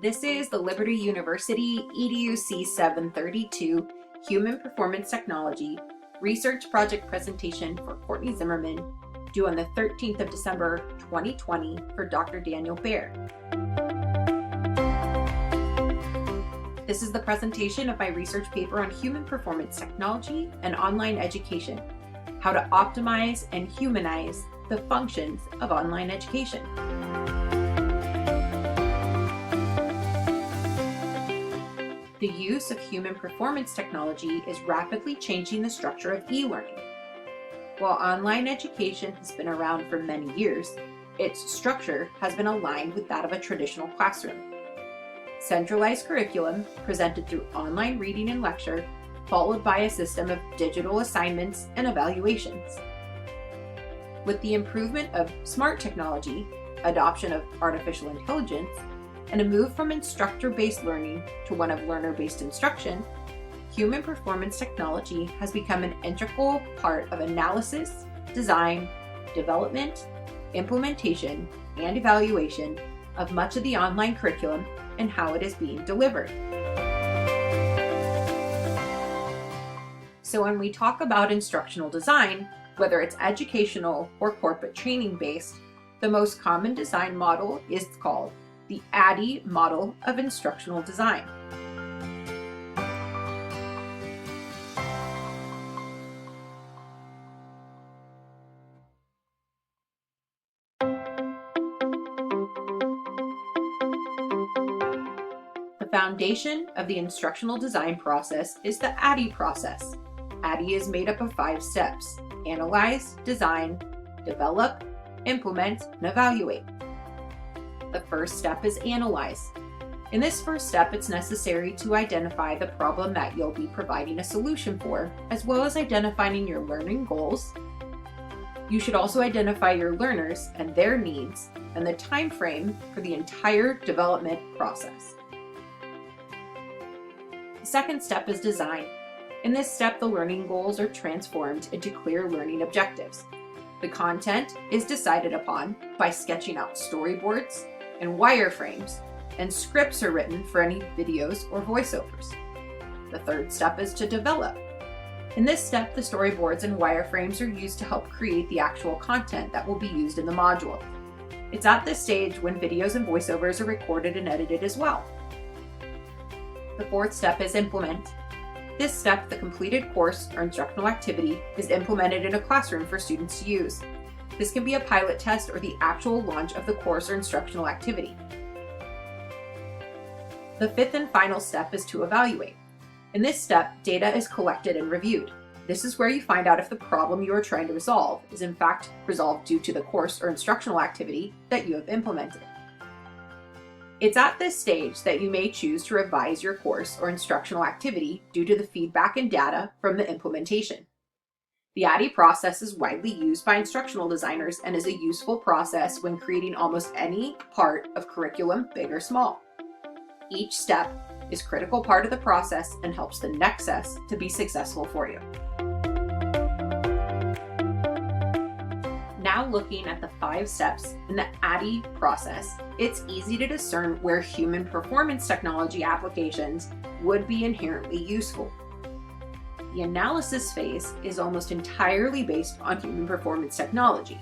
This is the Liberty University EDUC 732 Human Performance Technology Research Project Presentation for Courtney Zimmerman, due on the 13th of December 2020 for Dr. Daniel Baer. This is the presentation of my research paper on human performance technology and online education, how to optimize and humanize the functions of online education. The use of human performance technology is rapidly changing the structure of e-learning. While online education has been around for many years, its structure has been aligned with that of a traditional classroom. Centralized curriculum presented through online reading and lecture, followed by a system of digital assignments and evaluations. With the improvement of smart technology, adoption of artificial intelligence, and a move from instructor-based learning to one of learner-based instruction, human performance technology has become an integral part of analysis, design, development, implementation, and evaluation of much of the online curriculum and how it is being delivered. So when we talk about instructional design, whether it's educational or corporate training based, the most common design model is called the ADDIE model of instructional design. The foundation of the instructional design process is the ADDIE process. ADDIE is made up of 5 steps: analyze, design, develop, implement, and evaluate. The first step is analyze. In this first step, it's necessary to identify the problem that you'll be providing a solution for, as well as identifying your learning goals. You should also identify your learners and their needs and the time frame for the entire development process. The second step is design. In this step, the learning goals are transformed into clear learning objectives. The content is decided upon by sketching out storyboards and wireframes, and scripts are written for any videos or voiceovers. The third step is to develop. In this step, the storyboards and wireframes are used to help create the actual content that will be used in the module. It's at this stage when videos and voiceovers are recorded and edited as well. The fourth step is implement. This step, the completed course or instructional activity, is implemented in a classroom for students to use. This can be a pilot test or the actual launch of the course or instructional activity. The fifth and final step is to evaluate. In this step, data is collected and reviewed. This is where you find out if the problem you are trying to resolve is in fact resolved due to the course or instructional activity that you have implemented. It's at this stage that you may choose to revise your course or instructional activity due to the feedback and data from the implementation. The ADDIE process is widely used by instructional designers and is a useful process when creating almost any part of curriculum, big or small. Each step is a critical part of the process and helps the next step to be successful for you. Now looking at the 5 steps in the ADDIE process, it's easy to discern where human performance technology applications would be inherently useful. The analysis phase is almost entirely based on human performance technology,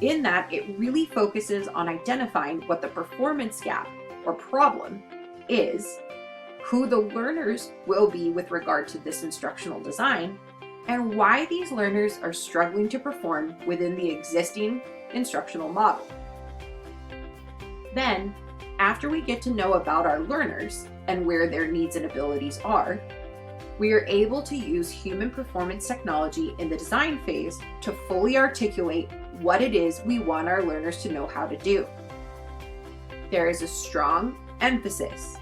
in that it really focuses on identifying what the performance gap or problem is, who the learners will be with regard to this instructional design, and why these learners are struggling to perform within the existing instructional model. Then, after we get to know about our learners and where their needs and abilities are, we are able to use human performance technology in the design phase to fully articulate what it is we want our learners to know how to do. There is a strong emphasis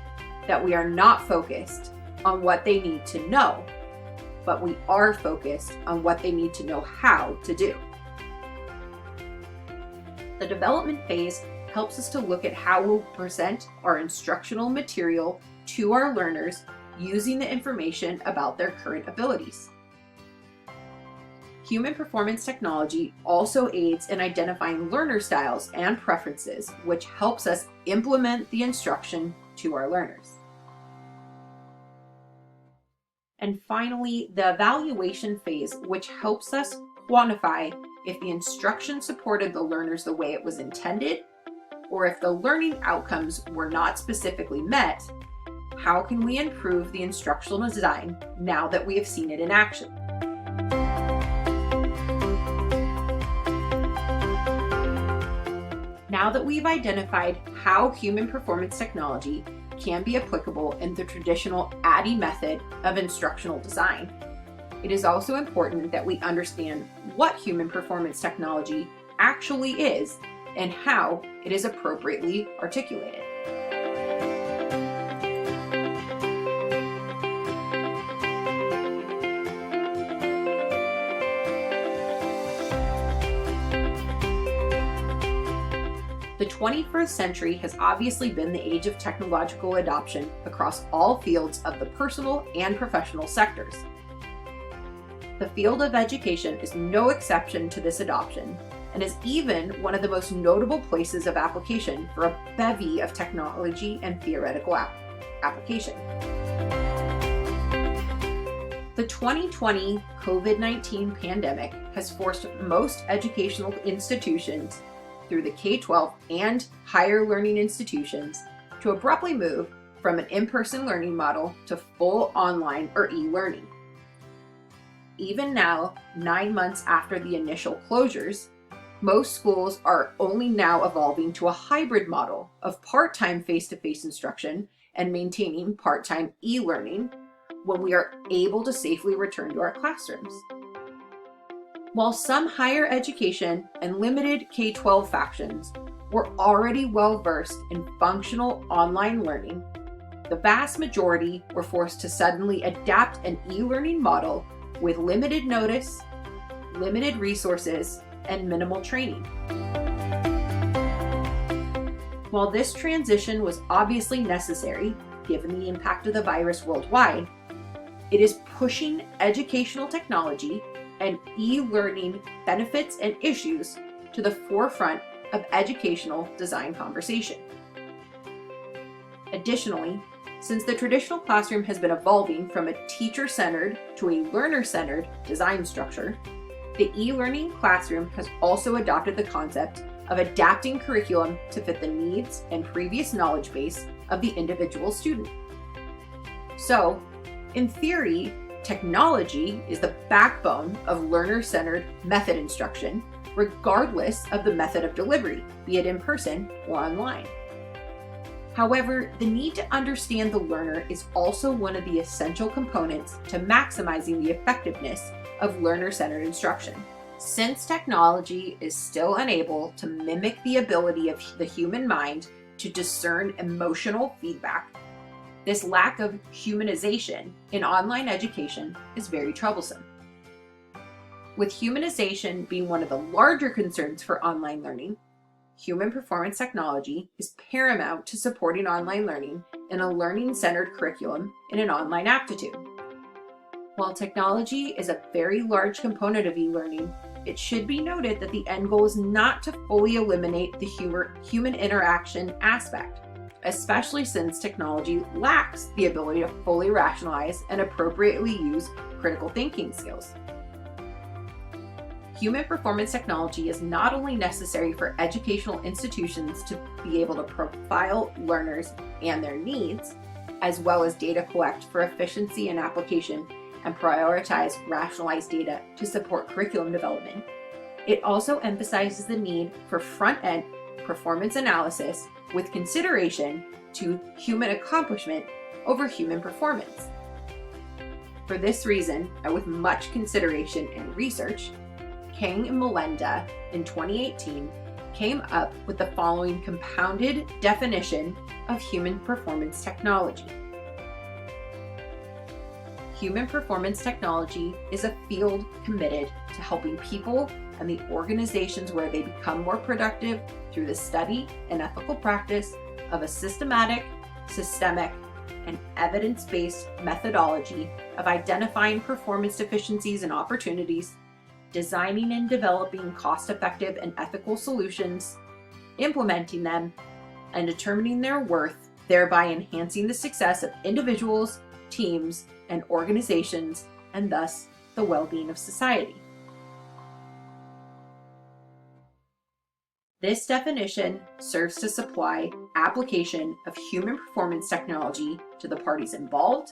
that we are not focused on what they need to know, but we are focused on what they need to know how to do. The development phase helps us to look at how we'll present our instructional material to our learners using the information about their current abilities. Human performance technology also aids in identifying learner styles and preferences, which helps us implement the instruction to our learners. And finally, the evaluation phase, which helps us quantify if the instruction supported the learners the way it was intended, or if the learning outcomes were not specifically met. How can we improve the instructional design now that we have seen it in action? Now that we've identified how human performance technology can be applicable in the traditional ADDIE method of instructional design, it is also important that we understand what human performance technology actually is and how it is appropriately articulated. The 21st century has obviously been the age of technological adoption across all fields of the personal and professional sectors. The field of education is no exception to this adoption and is even one of the most notable places of application for a bevy of technology and theoretical application. The 2020 COVID-19 pandemic has forced most educational institutions through the K-12 and higher learning institutions to abruptly move from an in-person learning model to full online or e-learning. Even now, 9 months after the initial closures, most schools are only now evolving to a hybrid model of part-time face-to-face instruction and maintaining part-time e-learning when we are able to safely return to our classrooms. While some higher education and limited K-12 factions were already well-versed in functional online learning, the vast majority were forced to suddenly adapt an e-learning model with limited notice, limited resources, and minimal training. While this transition was obviously necessary, given the impact of the virus worldwide, it is pushing educational technology and e-learning benefits and issues to the forefront of educational design conversation. Additionally, since the traditional classroom has been evolving from a teacher-centered to a learner-centered design structure, the e-learning classroom has also adopted the concept of adapting curriculum to fit the needs and previous knowledge base of the individual student. So, in theory, technology is the backbone of learner-centered method instruction, regardless of the method of delivery, be it in person or online. However, the need to understand the learner is also one of the essential components to maximizing the effectiveness of learner-centered instruction. Since technology is still unable to mimic the ability of the human mind to discern emotional feedback, this lack of humanization in online education is very troublesome. With humanization being one of the larger concerns for online learning, human performance technology is paramount to supporting online learning in a learning-centered curriculum in an online aptitude. While technology is a very large component of e-learning, it should be noted that the end goal is not to fully eliminate the human interaction aspect, especially since technology lacks the ability to fully rationalize and appropriately use critical thinking skills. Human performance technology is not only necessary for educational institutions to be able to profile learners and their needs, as well as data collect for efficiency and application and prioritize rationalized data to support curriculum development. It also emphasizes the need for front-end performance analysis with consideration to human accomplishment over human performance. For this reason, and with much consideration and research, Kang and Melenda in 2018 came up with the following compounded definition of human performance technology. Human performance technology is a field committed to helping people and the organizations where they become more productive through the study and ethical practice of a systematic, systemic, and evidence-based methodology of identifying performance deficiencies and opportunities, designing and developing cost-effective and ethical solutions, implementing them, and determining their worth thereby enhancing the success of individuals, teams, and organizations, and thus the well-being of society. This definition serves to supply application of human performance technology to the parties involved,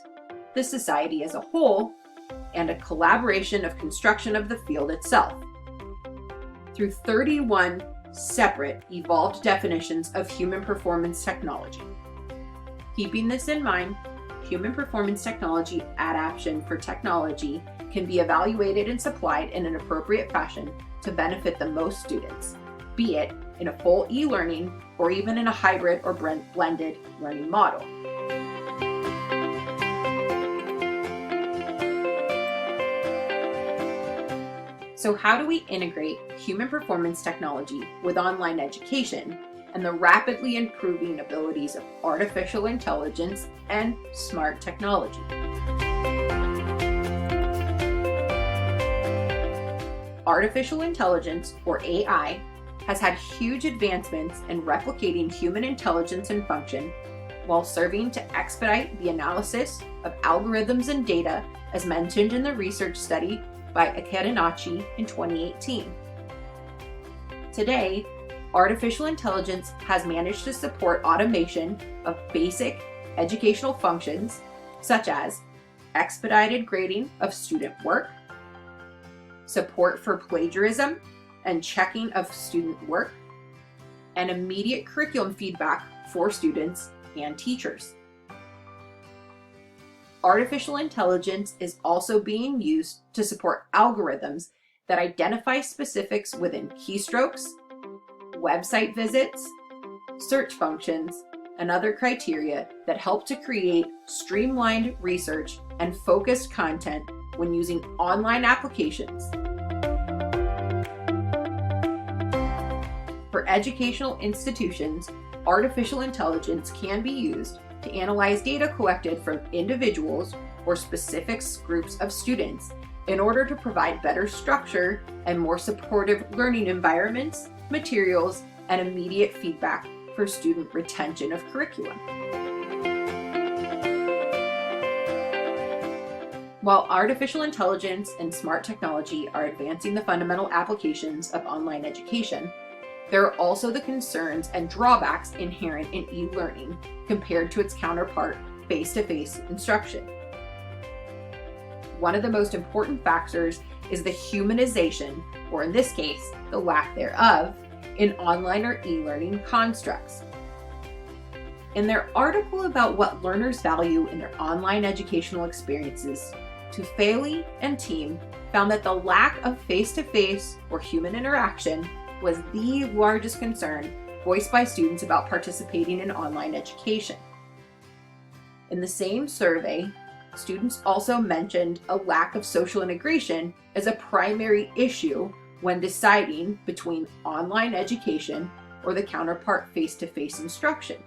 the society as a whole, and a collaboration of construction of the field itself. Through 31 separate evolved definitions of human performance technology. Keeping this in mind, human performance technology adaptation for technology can be evaluated and supplied in an appropriate fashion to benefit the most students, be it in a full e-learning or even in a hybrid or blended learning model. So how do we integrate human performance technology with online education and the rapidly improving abilities of artificial intelligence and smart technology? Artificial intelligence, or AI, has had huge advancements in replicating human intelligence and function while serving to expedite the analysis of algorithms and data, as mentioned in the research study by Aketanachi in 2018. Today, artificial intelligence has managed to support automation of basic educational functions such as expedited grading of student work, support for plagiarism and checking of student work, and immediate curriculum feedback for students and teachers. Artificial intelligence is also being used to support algorithms that identify specifics within keystrokes, website visits, search functions, and other criteria that help to create streamlined research and focused content when using online applications. For educational institutions, artificial intelligence can be used to analyze data collected from individuals or specific groups of students in order to provide better structure and more supportive learning environments, materials, and immediate feedback for student retention of curriculum. While artificial intelligence and smart technology are advancing the fundamental applications of online education, there are also the concerns and drawbacks inherent in e-learning compared to its counterpart, face-to-face instruction. One of the most important factors is the humanization, or in this case, the lack thereof, in online or e-learning constructs. In their article about what learners value in their online educational experiences, Tufeli and team found that the lack of face-to-face or human interaction was the largest concern voiced by students about participating in online education. In the same survey, students also mentioned a lack of social integration as a primary issue when deciding between online education or the counterpart face-to-face instruction.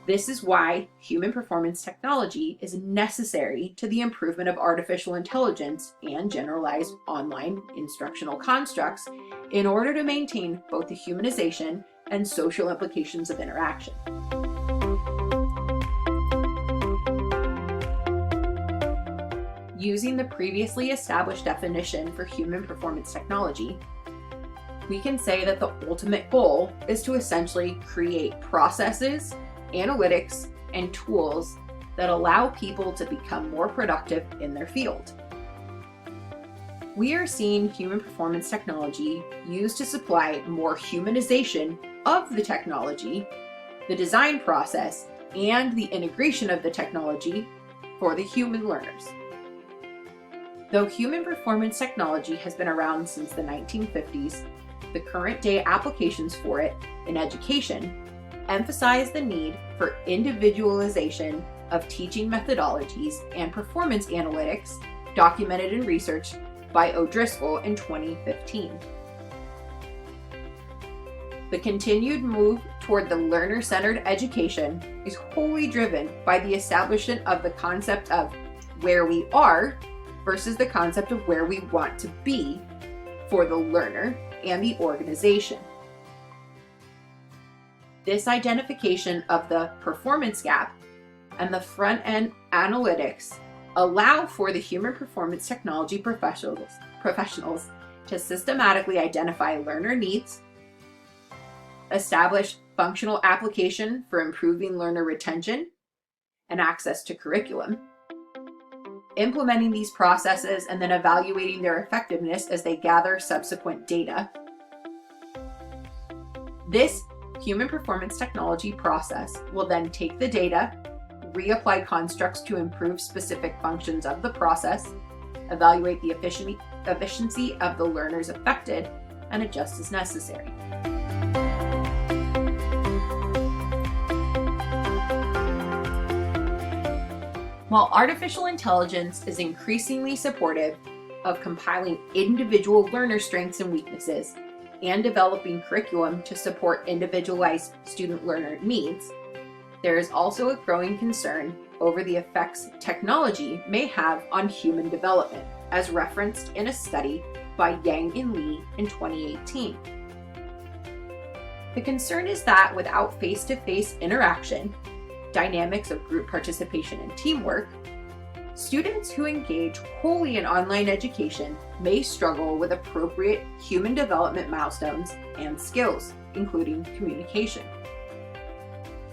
This is why human performance technology is necessary to the improvement of artificial intelligence and generalized online instructional constructs in order to maintain both the humanization and social implications of interaction. Using the previously established definition for human performance technology, we can say that the ultimate goal is to essentially create processes, analytics, and tools that allow people to become more productive in their field. We are seeing human performance technology used to supply more humanization of the technology, the design process, and the integration of the technology for the human learners. Though human performance technology has been around since the 1950s, the current day applications for it in education emphasize the need for individualization of teaching methodologies and performance analytics documented in research by O'Driscoll in 2015. The continued move toward the learner-centered education is wholly driven by the establishment of the concept of where we are versus the concept of where we want to be for the learner and the organization. This identification of the performance gap and the front-end analytics allow for the human performance technology professionals to systematically identify learner needs, establish functional application for improving learner retention and access to curriculum, implementing these processes and then evaluating their effectiveness as they gather subsequent data. This human performance technology process will then take the data, reapply constructs to improve specific functions of the process, evaluate the efficiency of the learners affected, and adjust as necessary. While artificial intelligence is increasingly supportive of compiling individual learner strengths and weaknesses and developing curriculum to support individualized student learner needs, there is also a growing concern over the effects technology may have on human development, as referenced in a study by Yang and Lee in 2018. The concern is that without face-to-face interaction, dynamics of group participation and teamwork, students who engage wholly in online education may struggle with appropriate human development milestones and skills, including communication.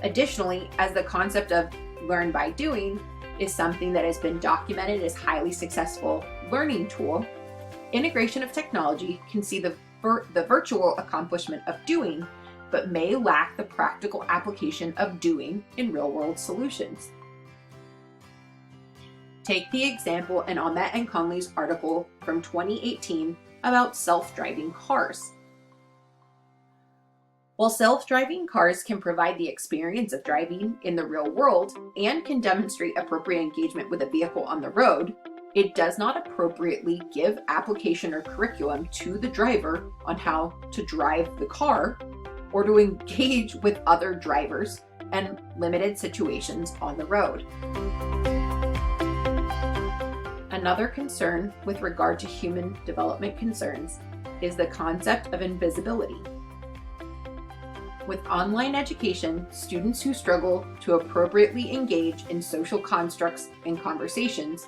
Additionally, as the concept of learn by doing is something that has been documented as highly successful learning tool, integration of technology can see the virtual accomplishment of doing, but may lack the practical application of doing in real-world solutions. Take the example in Ahmet and Conley's article from 2018 about self-driving cars. While self-driving cars can provide the experience of driving in the real world and can demonstrate appropriate engagement with a vehicle on the road, it does not appropriately give application or curriculum to the driver on how to drive the car or to engage with other drivers and limited situations on the road. Another concern with regard to human development concerns is the concept of invisibility. With online education, students who struggle to appropriately engage in social constructs and conversations,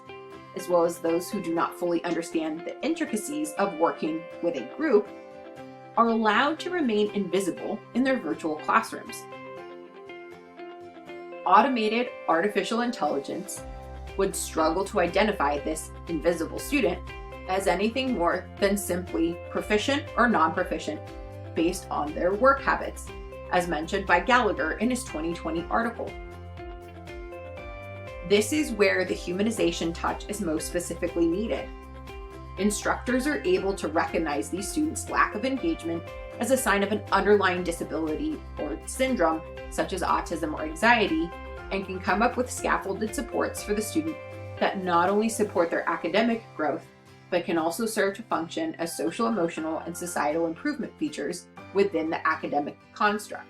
as well as those who do not fully understand the intricacies of working with a group, are allowed to remain invisible in their virtual classrooms. Automated artificial intelligence would struggle to identify this invisible student as anything more than simply proficient or non-proficient based on their work habits, as mentioned by Gallagher in his 2020 article. This is where the humanization touch is most specifically needed. Instructors are able to recognize these students' lack of engagement as a sign of an underlying disability or syndrome, such as autism or anxiety, and can come up with scaffolded supports for the student that not only support their academic growth, but can also serve to function as social, emotional, and societal improvement features within the academic construct.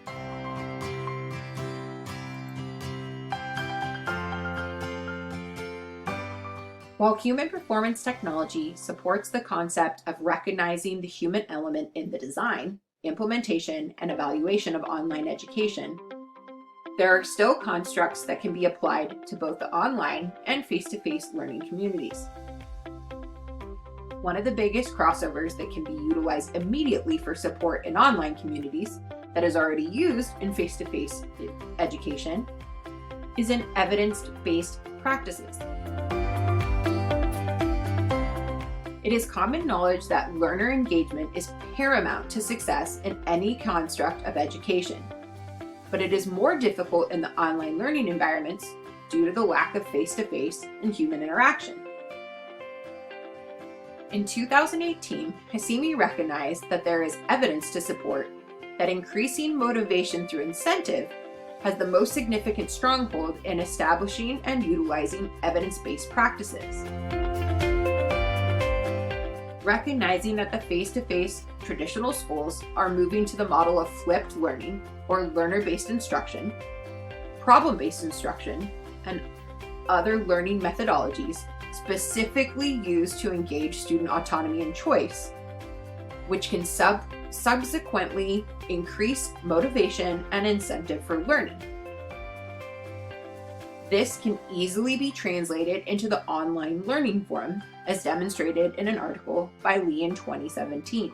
While human performance technology supports the concept of recognizing the human element in the design, implementation, and evaluation of online education, there are still constructs that can be applied to both the online and face-to-face learning communities. One of the biggest crossovers that can be utilized immediately for support in online communities that is already used in face-to-face education is in evidence-based practices. It is common knowledge that learner engagement is paramount to success in any construct of education, but it is more difficult in the online learning environments due to the lack of face-to-face and human interaction. In 2018, Hassimi recognized that there is evidence to support that increasing motivation through incentive has the most significant stronghold in establishing and utilizing evidence-based practices. Recognizing that the face-to-face traditional schools are moving to the model of flipped learning or learner-based instruction, problem-based instruction, and other learning methodologies specifically used to engage student autonomy and choice, which can subsequently increase motivation and incentive for learning. This can easily be translated into the online learning forum, as demonstrated in an article by Lee in 2017.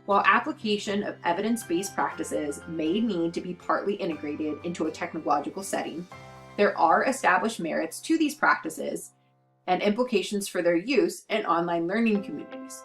While application of evidence-based practices may need to be partly integrated into a technological setting, there are established merits to these practices and implications for their use in online learning communities.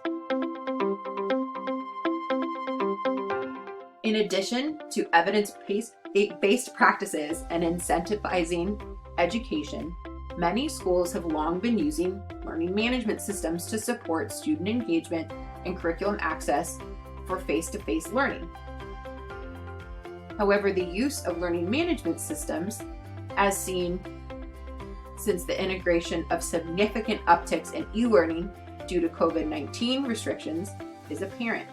In addition to evidence-based practices and incentivizing education, many schools have long been using learning management systems to support student engagement and curriculum access for face-to-face learning. However, the use of learning management systems, as seen since the integration of significant upticks in e-learning due to COVID-19 restrictions, is apparent.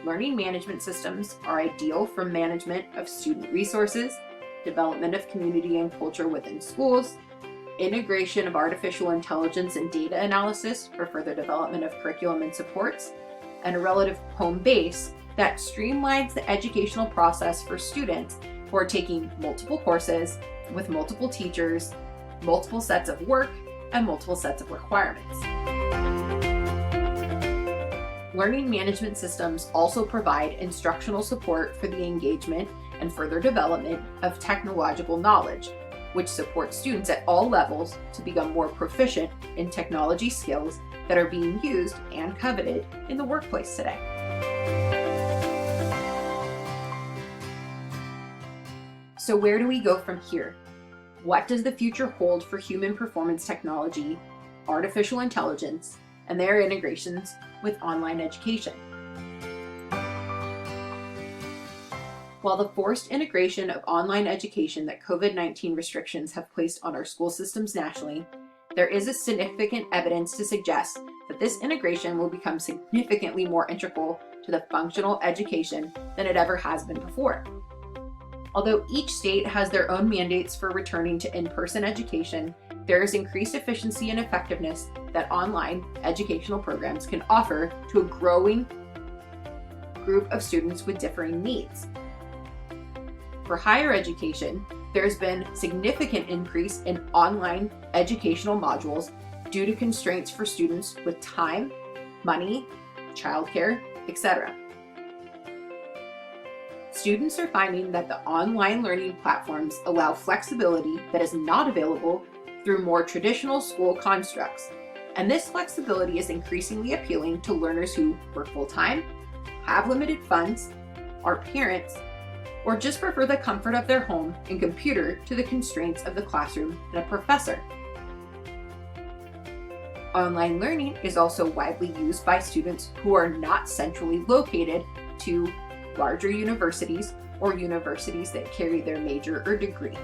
Learning management systems are ideal for management of student resources, development of community and culture within schools, integration of artificial intelligence and data analysis for further development of curriculum and supports, and a relative home base that streamlines the educational process for students who are taking multiple courses with multiple teachers, multiple sets of work, and multiple sets of requirements. Learning management systems also provide instructional support for the engagement and further development of technological knowledge, which supports students at all levels to become more proficient in technology skills that are being used and coveted in the workplace today. So where do we go from here? What does the future hold for human performance technology, artificial intelligence, and their integrations with online education? While the forced integration of online education that COVID-19 restrictions have placed on our school systems nationally, there is a significant evidence to suggest that this integration will become significantly more integral to the functional education than it ever has been before. Although each state has their own mandates for returning to in-person education, there is increased efficiency and effectiveness that online educational programs can offer to a growing group of students with differing needs. For higher education, there has been significant increase in online educational modules due to constraints for students with time, money, childcare, etc. Students are finding that the online learning platforms allow flexibility that is not available through more traditional school constructs, and this flexibility is increasingly appealing to learners who work full-time, have limited funds, are parents, or just prefer the comfort of their home and computer to the constraints of the classroom and a professor. Online learning is also widely used by students who are not centrally located to larger universities or universities that carry their major or degree.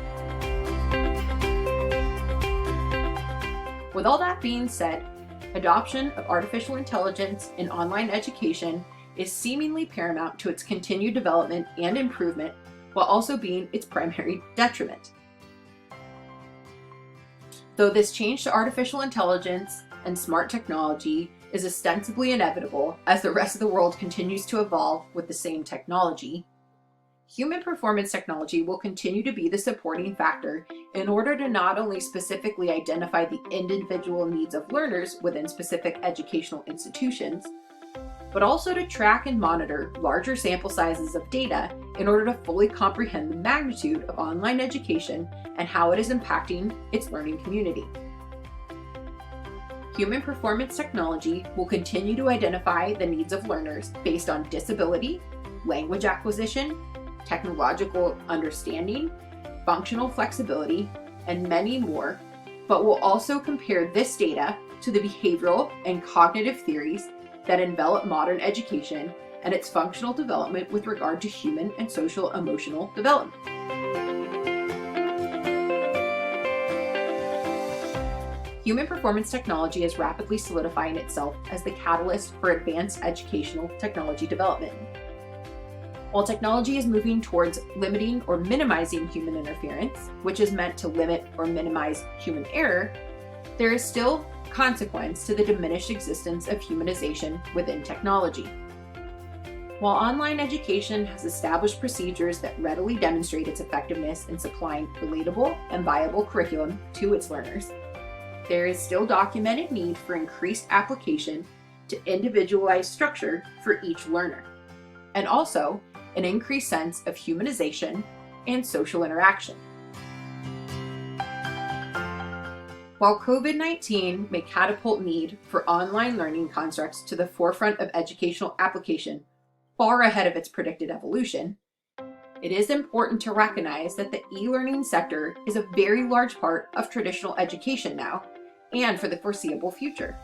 With all that being said, adoption of artificial intelligence in online education is seemingly paramount to its continued development and improvement, while also being its primary detriment. Though this change to artificial intelligence and smart technology is ostensibly inevitable as the rest of the world continues to evolve with the same technology, human performance technology will continue to be the supporting factor in order to not only specifically identify the individual needs of learners within specific educational institutions, but also to track and monitor larger sample sizes of data in order to fully comprehend the magnitude of online education and how it is impacting its learning community. Human performance technology will continue to identify the needs of learners based on disability, language acquisition, technological understanding, functional flexibility, and many more, but will also compare this data to the behavioral and cognitive theories that envelop modern education and its functional development with regard to human and social emotional development. Human performance technology is rapidly solidifying itself as the catalyst for advanced educational technology development. While technology is moving towards limiting or minimizing human interference, which is meant to limit or minimize human error, there is still consequence to the diminished existence of humanization within technology. While online education has established procedures that readily demonstrate its effectiveness in supplying relatable and viable curriculum to its learners, there is still documented need for increased application to individualized structure for each learner, and also an increased sense of humanization and social interaction. While COVID-19 may catapult need for online learning constructs to the forefront of educational application far ahead of its predicted evolution, it is important to recognize that the e-learning sector is a very large part of traditional education now and for the foreseeable future.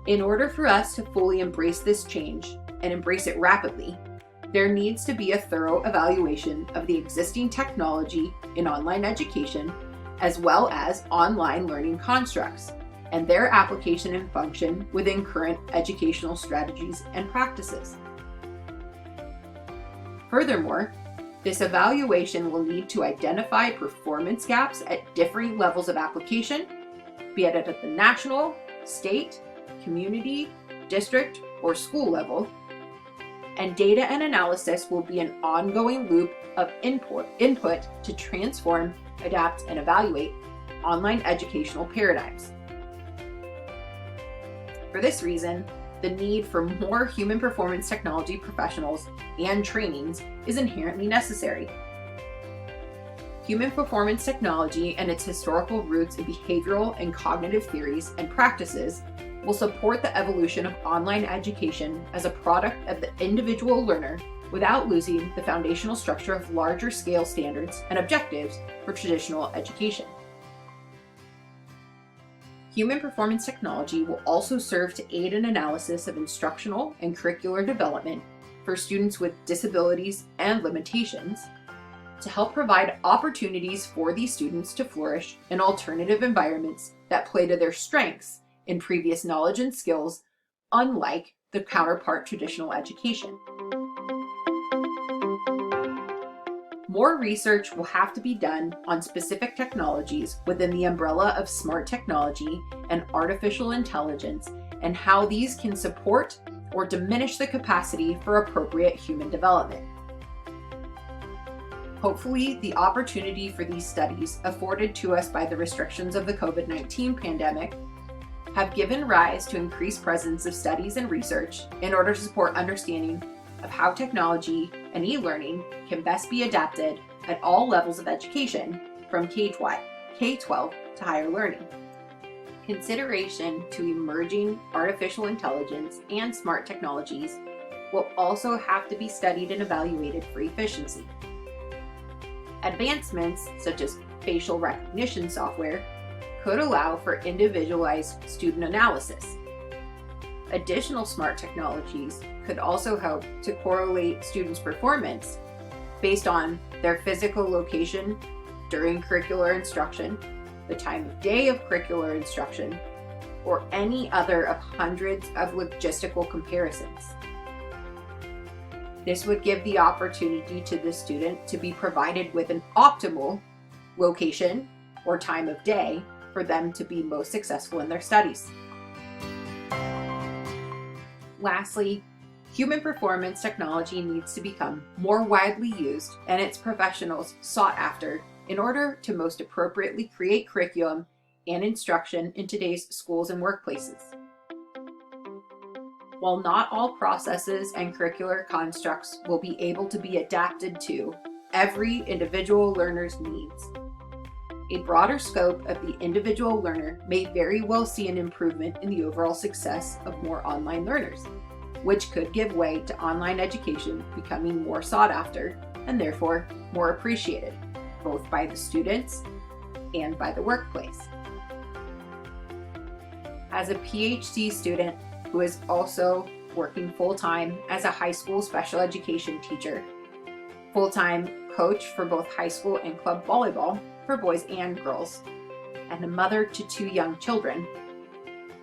In order for us to fully embrace this change and embrace it rapidly, there needs to be a thorough evaluation of the existing technology in online education as well as online learning constructs and their application and function within current educational strategies and practices. Furthermore, this evaluation will need to identify performance gaps at differing levels of application, be it at the national, state, community, district, or school level, and data and analysis will be an ongoing loop of input to transform, adapt, and evaluate online educational paradigms. For this reason, the need for more human performance technology professionals and trainings is inherently necessary. Human performance technology and its historical roots in behavioral and cognitive theories and practices will support the evolution of online education as a product of the individual learner without losing the foundational structure of larger scale standards and objectives for traditional education. Human performance technology will also serve to aid in analysis of instructional and curricular development for students with disabilities and limitations, to help provide opportunities for these students to flourish in alternative environments that play to their strengths in previous knowledge and skills, unlike the counterpart traditional education. More research will have to be done on specific technologies within the umbrella of smart technology and artificial intelligence and how these can support or diminish the capacity for appropriate human development. Hopefully, the opportunity for these studies afforded to us by the restrictions of the COVID-19 pandemic have given rise to increased presence of studies and research in order to support understanding of how technology and e-learning can best be adapted at all levels of education from K-12 to higher learning. Consideration to emerging artificial intelligence and smart technologies will also have to be studied and evaluated for efficiency. Advancements such as facial recognition software could allow for individualized student analysis. Additional smart technologies could also help to correlate students' performance based on their physical location during curricular instruction, the time of day of curricular instruction, or any other of hundreds of logistical comparisons. This would give the opportunity to the student to be provided with an optimal location or time of day for them to be most successful in their studies. Lastly, human performance technology needs to become more widely used and its professionals sought after in order to most appropriately create curriculum and instruction in today's schools and workplaces. While not all processes and curricular constructs will be able to be adapted to every individual learner's needs, a broader scope of the individual learner may very well see an improvement in the overall success of more online learners, which could give way to online education becoming more sought after and therefore more appreciated, both by the students and by the workplace. As a PhD student who is also working full-time as a high school special education teacher, full-time coach for both high school and club volleyball for boys and girls, and a mother to 2 young children,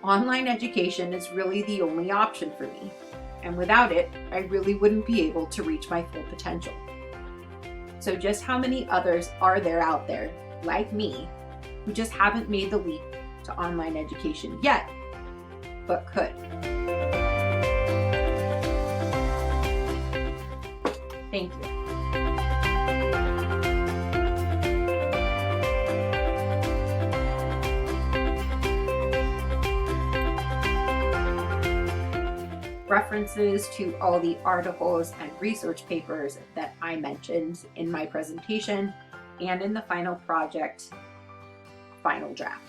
online education is really the only option for me, and without it, I really wouldn't be able to reach my full potential. So just how many others are there out there, like me, who just haven't made the leap to online education yet, but could. Thank you. References to all the articles and research papers that I mentioned in my presentation and in the final project, final draft.